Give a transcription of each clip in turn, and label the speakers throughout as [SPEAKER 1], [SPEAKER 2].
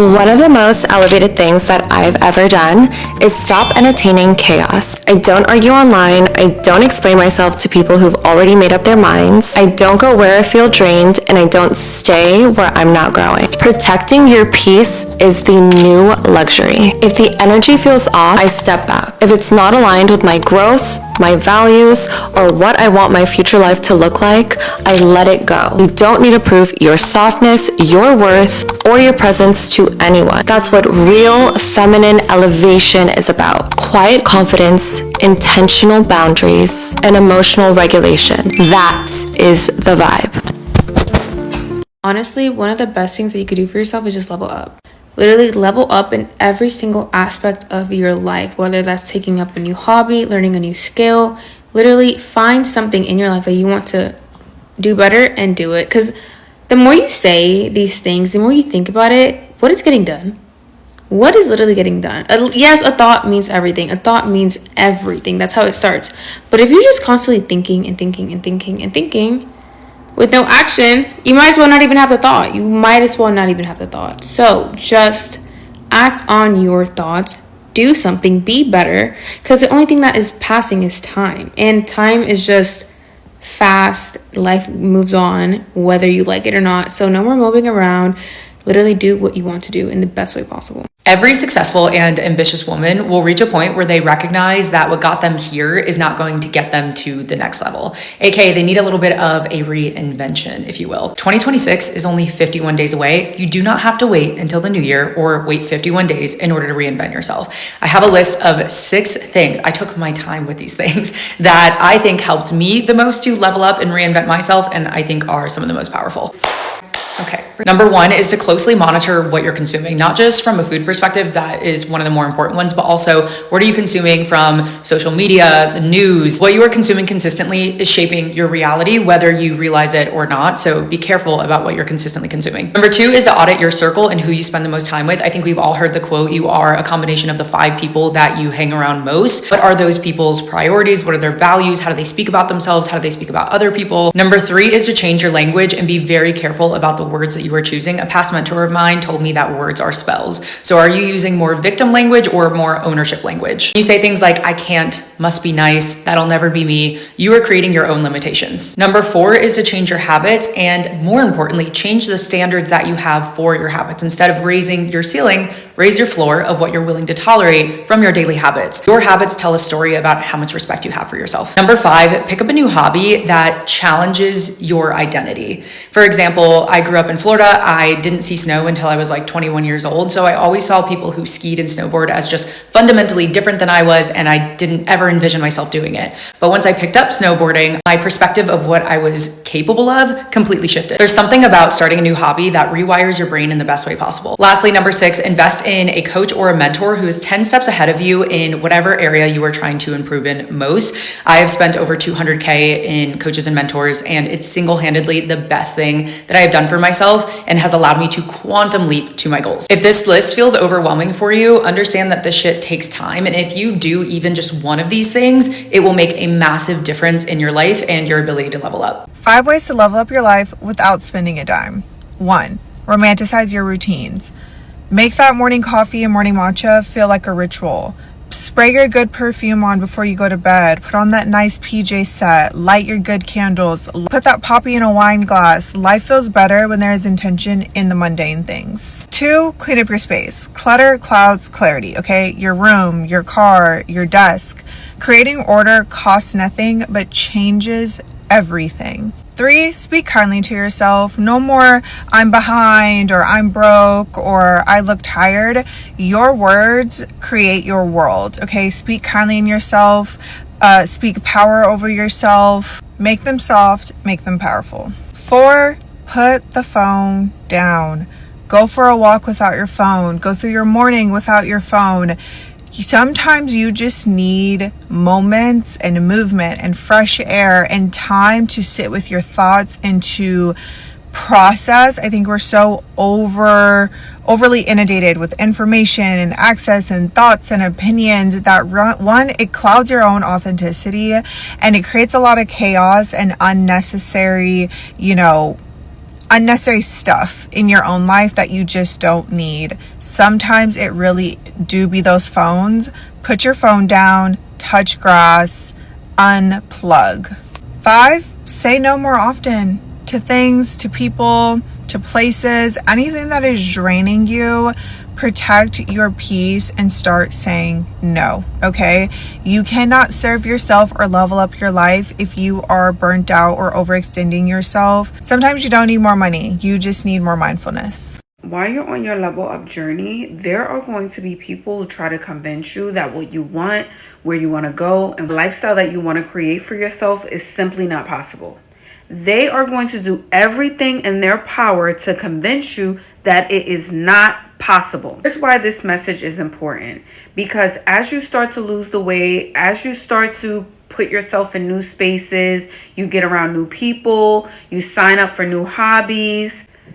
[SPEAKER 1] One of the most elevated things that I've ever done is stop entertaining chaos. I don't argue online, I don't explain myself to people who've already made up their minds, I don't go where I feel drained, and I don't stay where I'm not growing. Protecting your peace is the new luxury. If the energy feels off, I step back. If it's not aligned with my growth, my values, or what I want my future life to look like, I let it go. You don't need to prove your softness, your worth, or your presence to anyone. That's what real feminine elevation is about. Quiet confidence, intentional boundaries, and emotional regulation. That is the vibe.
[SPEAKER 2] Honestly, one of the best things that you could do for yourself is just level up. Literally level up in every single aspect of your life, whether that's taking up a new hobby, learning a new skill. Literally find something in your life that you want to do better and do it. Because the more you say these things, the more you think about it, what is getting done? What is literally getting done? Yes, a thought means everything. A thought means everything. That's how it starts. But if you're just constantly thinking and thinking and thinking and thinking with no action, you might as well not even have the thought. You might as well not even have the thought. So just act on your thoughts. Do something. Be better. Because the only thing that is passing is time. And time is just fast. Life moves on whether you like it or not. So no more moping around. Literally do what you want to do in the best way possible.
[SPEAKER 3] Every successful and ambitious woman will reach a point where they recognize that what got them here is not going to get them to the next level. AKA, they need a little bit of a reinvention, if you will. 2026 is only 51 days away. You do not have to wait until the new year or wait 51 days in order to reinvent yourself. I have a list of 6 things. I took my time with these things that I think helped me the most to level up and reinvent myself, and I think are some of the most powerful. Okay. Number 1 is to closely monitor what you're consuming, not just from a food perspective, that is one of the more important ones, but also what are you consuming from social media, the news. What you are consuming consistently is shaping your reality, whether you realize it or not. So be careful about what you're consistently consuming. Number 2 is to audit your circle and who you spend the most time with. I think we've all heard the quote, you are a combination of the 5 people that you hang around most. What are those people's priorities? What are their values? How do they speak about themselves? How do they speak about other people? Number 3 is to change your language and be very careful about the words that you are choosing. A past mentor of mine told me that words are spells. So are you using more victim language or more ownership language? You say things like, I can't, must be nice, that'll never be me. You are creating your own limitations. Number 4 is to change your habits, and more importantly, change the standards that you have for your habits. Instead of raising your ceiling, raise your floor of what you're willing to tolerate from your daily habits. Your habits tell a story about how much respect you have for yourself. Number 5, pick up a new hobby that challenges your identity. For example, I grew up in Florida. I didn't see snow until I was like 21 years old. So I always saw people who skied and snowboard as just fundamentally different than I was, and I didn't ever envision myself doing it. But once I picked up snowboarding, my perspective of what I was capable of completely shifted. There's something about starting a new hobby that rewires your brain in the best way possible. Lastly, number 6, invest in a coach or a mentor who is 10 steps ahead of you in whatever area you are trying to improve in most. I have spent over $200K in coaches and mentors, and it's single-handedly the best thing that I have done for myself and has allowed me to quantum leap to my goals. If this list feels overwhelming for you, understand that this shit takes time. And if you do even just one of these things, it will make a massive difference in your life and your ability to level up.
[SPEAKER 4] 5 ways to level up your life without spending a dime. 1, romanticize your routines. Make that morning coffee and morning matcha feel like a ritual. Spray your good perfume on before you go to bed. Put on that nice PJ set. Light your good candles. Put that poppy in a wine glass. Life feels better when there is intention in the mundane things. 2, clean up your space. Clutter clouds clarity, okay? Your room, your car, your desk. Creating order costs nothing but changes everything. 3, speak kindly to yourself. No more, I'm behind, or I'm broke, or I look tired. Your words create your world, okay? Speak kindly in yourself. Speak power over yourself. Make them soft, make them powerful. 4, put the phone down. Go for a walk without your phone. Go through your morning without your phone. Sometimes you just need moments and movement and fresh air and time to sit with your thoughts and to process. I think we're so overly inundated with information and access and thoughts and opinions that it clouds your own authenticity, and it creates a lot of chaos and unnecessary, unnecessary stuff in your own life that you just don't need. Sometimes it really do be those phones. Put your phone down, touch grass, unplug. 5, say no more often to things, to people, to places, anything that is draining you. Protect your peace and start saying no, okay? You cannot serve yourself or level up your life if you are burnt out or overextending yourself. Sometimes you don't need more money, you just need more mindfulness.
[SPEAKER 5] While you're on your level up journey, there are going to be people who try to convince you that what you want, where you want to go, and the lifestyle that you want to create for yourself is simply not possible. They are going to do everything in their power to convince you that it is not possible. That's why this message is important, because as you start to lose the weight, as you start to put yourself in new spaces, you get around new people, you sign up for new hobbies,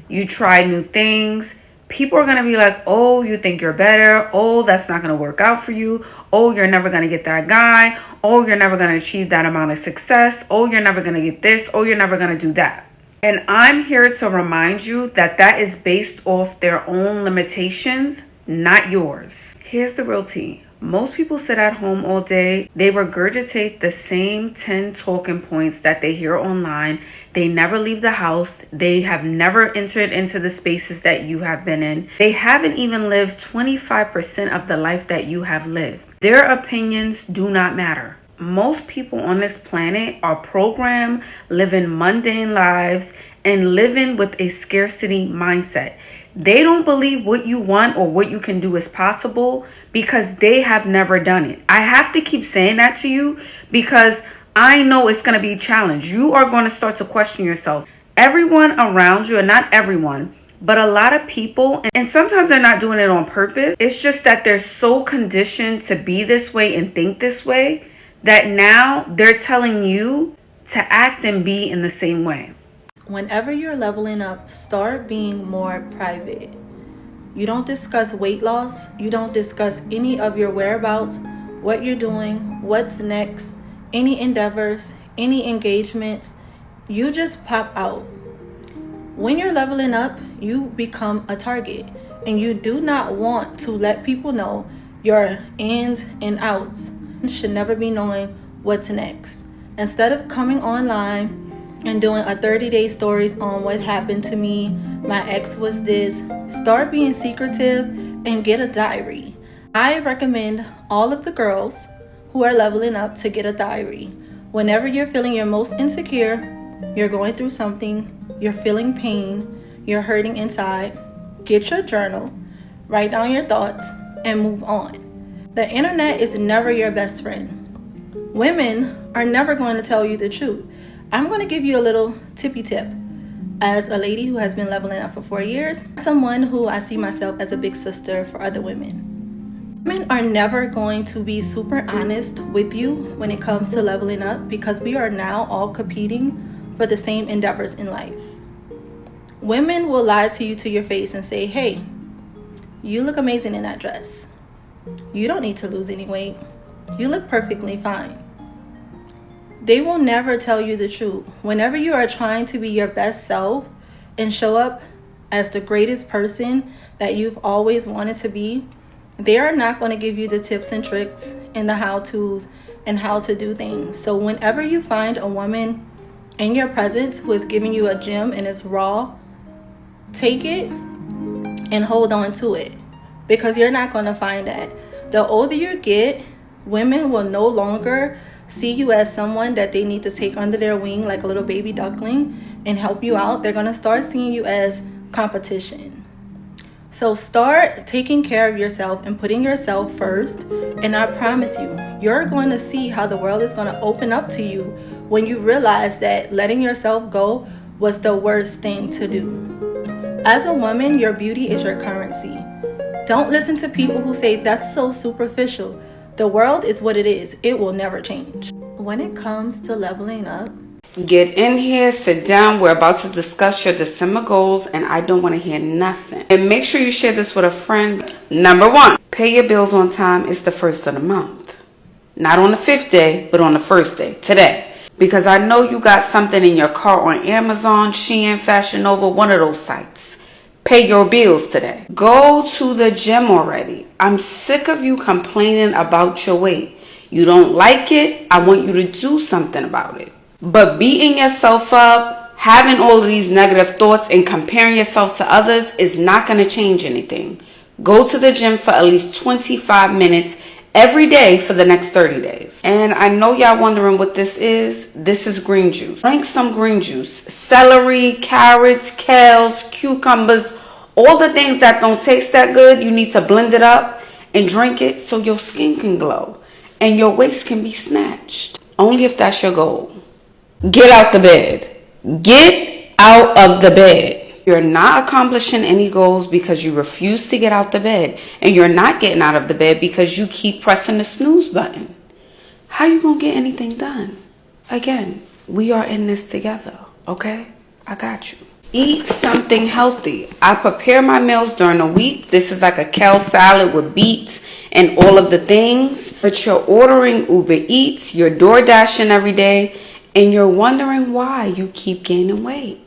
[SPEAKER 5] you try new things, people are going to be like, oh, you think you're better. Oh, that's not going to work out for you. Oh, you're never going to get that guy. Oh, you're never going to achieve that amount of success. Oh, you're never going to get this. Oh, you're never going to do that. And I'm here to remind you that that is based off their own limitations, not yours. Here's the real tea. Most people sit at home all day. They regurgitate the same 10 talking points that they hear online. They never leave the house. They have never entered into the spaces that you have been in. They haven't even lived 25% of the life that you have lived. Their opinions do not matter. Most people on this planet are programmed, living mundane lives, and living with a scarcity mindset. They don't believe what you want or what you can do is possible because they have never done it. I have to keep saying that to you because I know it's going to be a challenge. You are going to start to question yourself. Everyone around you, and not everyone, but a lot of people, and sometimes they're not doing it on purpose. It's just that they're so conditioned to be this way and think this way that now they're telling you to act and be in the same way.
[SPEAKER 6] Whenever you're leveling up, start being more private. You don't discuss weight loss. You don't discuss any of your whereabouts, what you're doing, what's next, any endeavors, any engagements. You just pop out. When you're leveling up, you become a target, and you do not want to let people know your ins and outs. You should never be knowing what's next. Instead of coming online and doing a 30-day stories on what happened to me, my ex was this, start being secretive and get a diary. I recommend all of the girls who are leveling up to get a diary. Whenever you're feeling your most insecure, you're going through something, you're feeling pain, you're hurting inside, get your journal, write down your thoughts, and move on. The internet is never your best friend. Women are never going to tell you the truth. I'm going to give you a little tippy tip. As a lady who has been leveling up for 4 years, someone who I see myself as a big sister for other women. Women are never going to be super honest with you when it comes to leveling up because we are now all competing for the same endeavors in life. Women will lie to you to your face and say, hey, you look amazing in that dress. You don't need to lose any weight. You look perfectly fine. They will never tell you the truth. Whenever you are trying to be your best self and show up as the greatest person that you've always wanted to be, they are not going to give you the tips and tricks and the how-tos and how to do things. So whenever you find a woman in your presence who is giving you a gem and it's raw, take it and hold on to it because you're not going to find that. The older you get, women will no longer see you as someone that they need to take under their wing like a little baby duckling and help you out. They're going to start seeing you as competition. So start taking care of yourself and putting yourself first. And I promise you, you're going to see how the world is going to open up to you when you realize that letting yourself go was the worst thing to do. As a woman, your beauty is your currency. Don't listen to people who say that's so superficial. The world is what it is. It will never change. When it comes to leveling up,
[SPEAKER 7] get in here, sit down. We're about to discuss your December goals, and I don't want to hear nothing. And make sure you share this with a friend. Number 1, pay your bills on time. It's the first of the month. Not on the 5th day, but on the first day, today. Because I know you got something in your cart on Amazon, Shein, Fashion Nova, one of those sites. Pay your bills today. Go to the gym already. I'm sick of you complaining about your weight. You don't like it. I want you to do something about it. But beating yourself up, having all of these negative thoughts and comparing yourself to others is not going to change anything. Go to the gym for at least 25 minutes every day for the next 30 days. And I know y'all wondering what this is. This is green juice. Drink some green juice. Celery, carrots, kales, cucumbers, all the things that don't taste that good, you need to blend it up and drink it so your skin can glow and your waist can be snatched. Only if that's your goal. Get out the bed. Get out of the bed. You're not accomplishing any goals because you refuse to get out the bed. And you're not getting out of the bed because you keep pressing the snooze button. How you gonna get anything done? Again, we are in this together, okay? I got you. Eat something healthy. I prepare my meals during the week. This is like a kale salad with beets and all of the things. But you're ordering Uber Eats, you're door dashing every day, and you're wondering why you keep gaining weight.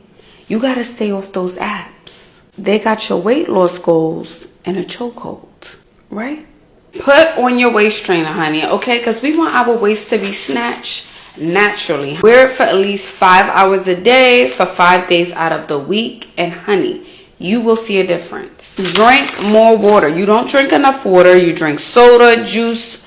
[SPEAKER 7] You gotta stay off those apps. They got your weight loss goals in a chokehold, right? Put on your waist trainer, honey, okay? Because we want our waist to be snatched naturally. Wear it for at least 5 hours a day for 5 days out of the week. And honey, you will see a difference. Drink more water. You don't drink enough water. You drink soda, juice,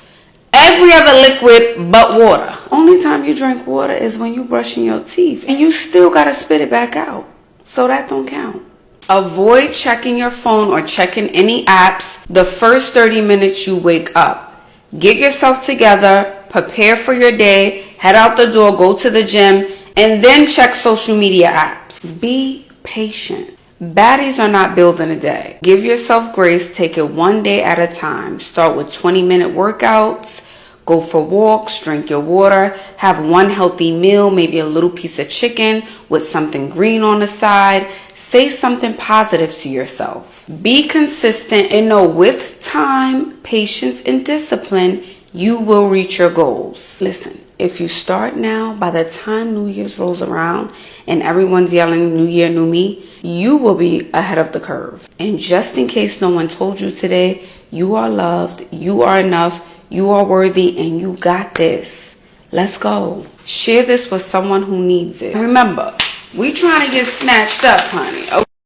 [SPEAKER 7] every other liquid but water. Only time you drink water is when you brushing your teeth. And you still gotta spit it back out. So that don't count. Avoid checking your phone or checking any apps the first 30 minutes you wake up. Get yourself together, prepare for your day, head out the door, go to the gym, and then check social media apps. Be patient. Baddies are not built in a day. Give yourself grace. Take it one day at a time. Start with 20-minute workouts. Go for walks, drink your water, have one healthy meal, maybe a little piece of chicken with something green on the side. Say something positive to yourself. Be consistent and know with time, patience, and discipline, you will reach your goals. Listen, if you start now, by the time New Year's rolls around and everyone's yelling New Year, New Me, you will be ahead of the curve. And just in case no one told you today, you are loved, you are enough, you are worthy, and you got this. Let's go. Share this with someone who needs it. Remember, we trying to get snatched up, honey. Okay?